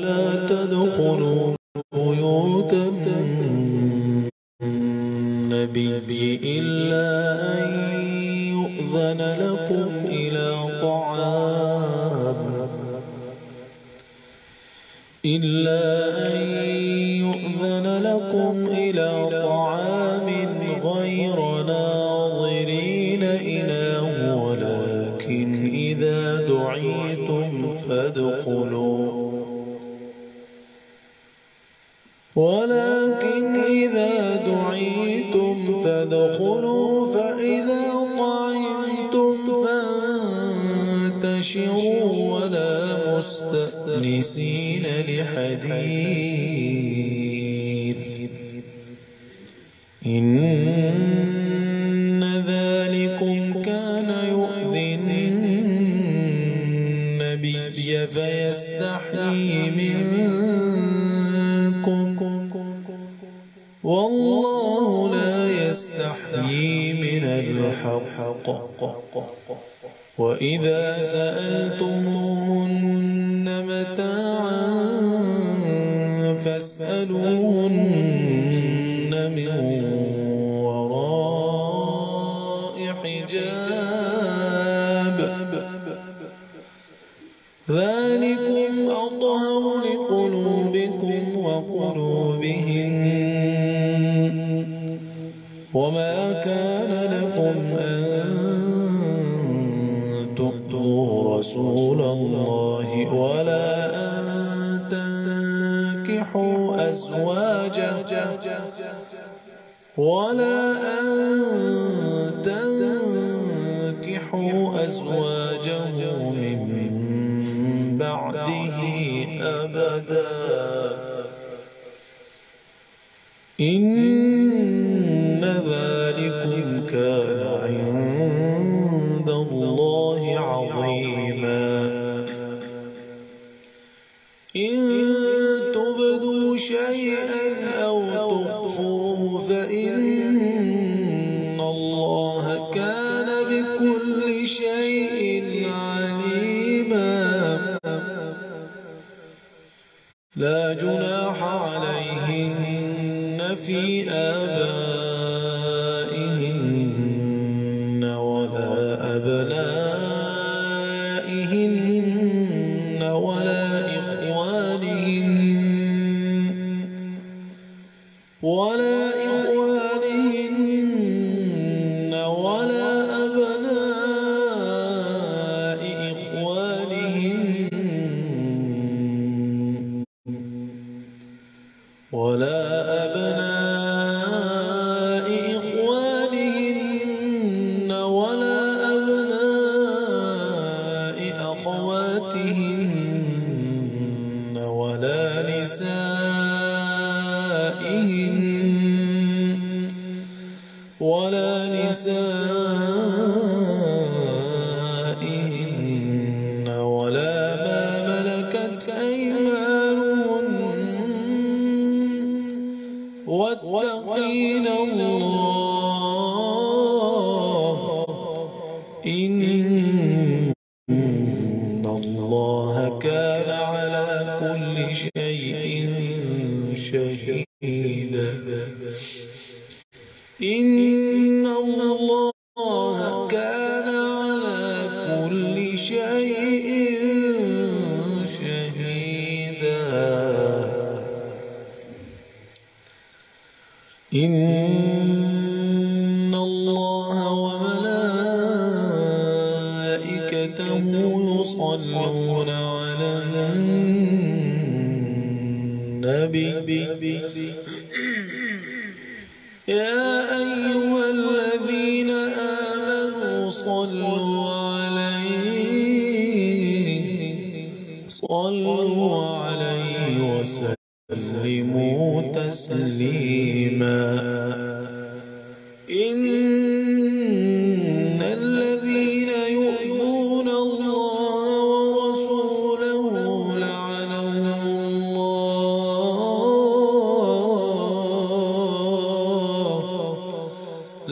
ولا تدخلوا بيوت النبي إلا أن يؤذن لكم إلى طعام غير ناظرين إناه ولكن إذا دعيتم فادخلوا فإذا طعمتم فانتشروا ولا مستأنسين لحديث إن ذلكم كان يؤذي النبي فيستحيي منكم والله لا يستحيي من الحق وإذا سألتموهن متاعا فاسألوهن من وراء حجاب ذلكم أطهر لقلوبكم وقلوبهن وما كان لكم أن تؤذوا رسول الله ولا أن تنكحوا أزواجه من بعده أبدا إن ذلكم كان عند الله عظيما إن تبدوا شيئا أو تخفوه فإن الله كان بكل شيء عليما لا جناح عليهن في آبائهن ولا أبنائهن ولا إخوانهن ولا أبناء إخوانهن ولا أبناء أخواتهن ولا نسائهن ولا ما ملكت أيمانهن واتقين الله إن الله كان على كل شيء شهيدا إن الله كان على كل شيء شهيدا إن الله وملائكته يصلون على النبي يا أيها الذين آمنوا صلوا عليه وسلموا تسليما إن الذين يؤذون الله ورسوله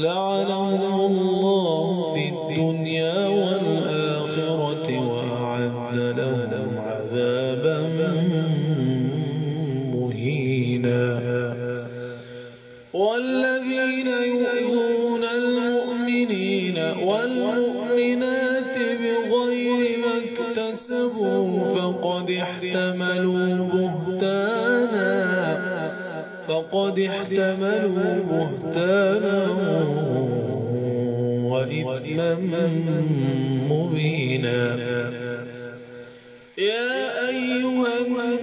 لعنهم الله في الدنيا والآخرة وأعد لهم عذابا فقد احتملوا بهتانا وإثما مبينا. يا أيها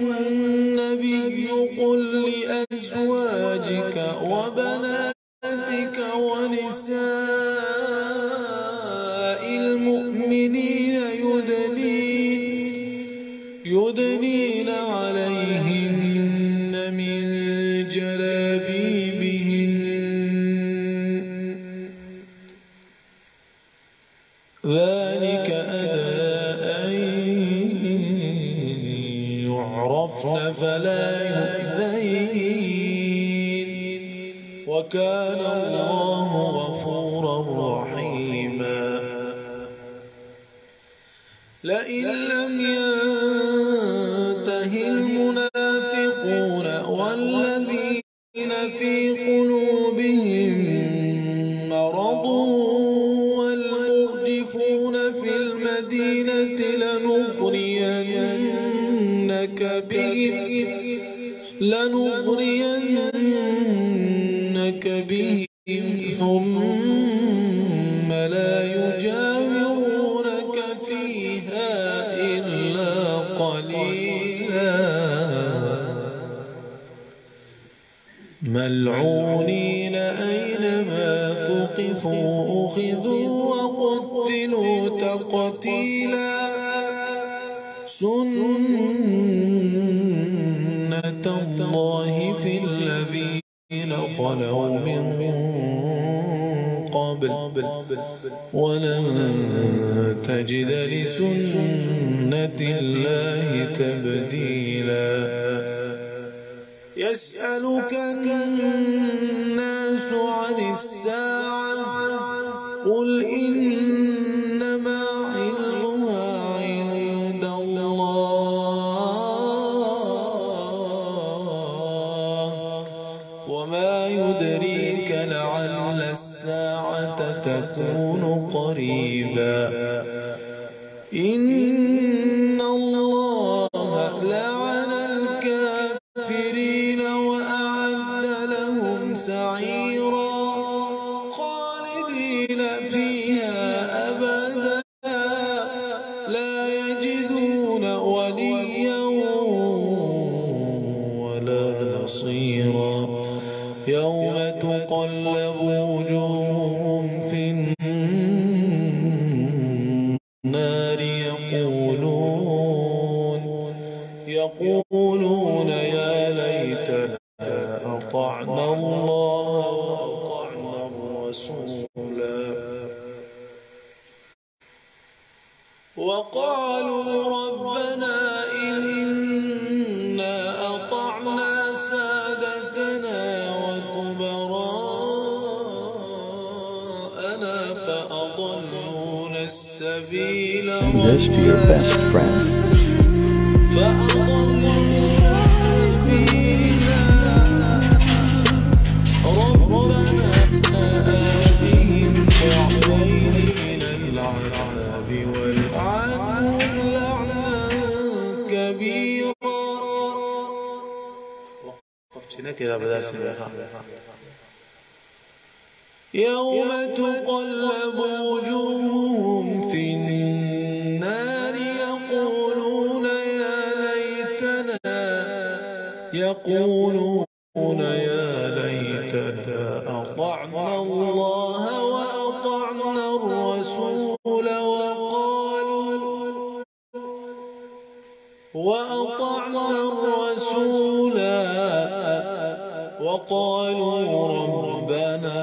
النبي قل لأزواجك وبناتك ونساء المؤمنين يدنين عليهن من جلابيبهن ذلك أدنى أن يعرفن فلا يؤذين وكان الله غفورا رحيما. لئن لم ينته المنافقون والذين في قلوبهم مرض والمرجفون في المدينة لنغرينك بهم ثم لا يجاورونك فيها إلا قليلا ملعونين أينما ثقفوا أخذوا وقتلوا تقتيلا. سنة الله في الذين خلوا من قبل ولن تجد لسنة الله تبديلا. يسألك الناس عن الساعة قل إنما علمها عند الله وما يدريك لعل الساعة تكون قريبا. إن الله لعن الكافرين وأعد لهم سعيرا خالدين فيها أبدا لا يجدون وليا ولا نصيرا. يوم تقلب وجوههم في النار يقولون يا ليتنا أطعنا الله وأطعنا الرسولا وقالوا ربنا إنا أطعنا سادتنا وكبراءنا فأضلونا السبيل This to your best friend. ربنا آتهم ضعفين من العذاب والعنهم لعنا كبيرا. وقفتنا كده بدأ سنة. يوم تقلب وجوههم في النار يقولون يا ليتنا أطعنا الله وأطعنا الرسول وقالوا ربنا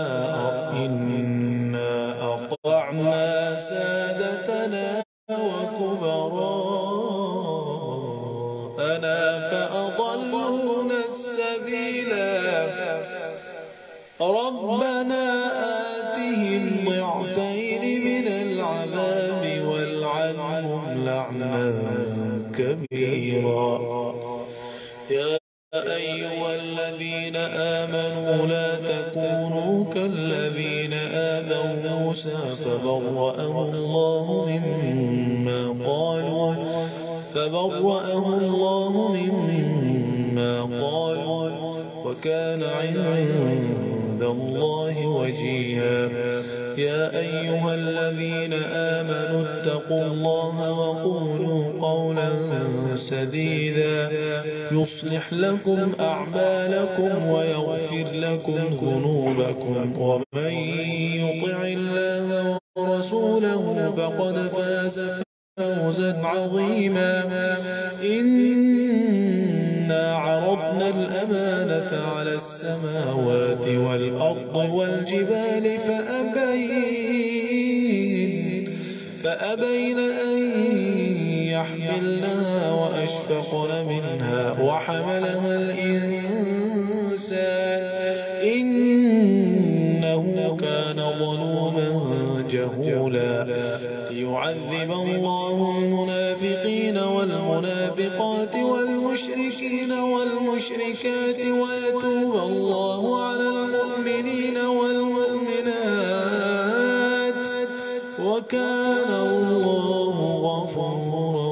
إنا أطعنا سادتنا وكبراءنا فأضلونا السبيلا. ربنا آتهم ضعفين من العذاب والعنهم لعنا كبيرا. يا أيها الذين آمنوا لا تكونوا كالذين آذوا موسى فبرأه الله مما قالوا فبرأه الله مما قالوا وكان عند الله وجيها. يا أيها الذين آمنوا اتقوا الله وقولوا قولا سديدا يصلح لكم أعمالكم ويغفر لكم ذنوبكم ومن يطع الله ورسوله فقد فاز فوزا عظيما. إنا عرضنا الأمانة على السماوات والأرض والجبال فأبين أن يحملنها وأشفقن منها وحملها الإنسان إنه كان ظلوما جهولا. ليعذب الله المنافقين والمنافقات والمشركين والمشركات ويتوب الله على المؤمنين والمؤمنات وكان الله غفورا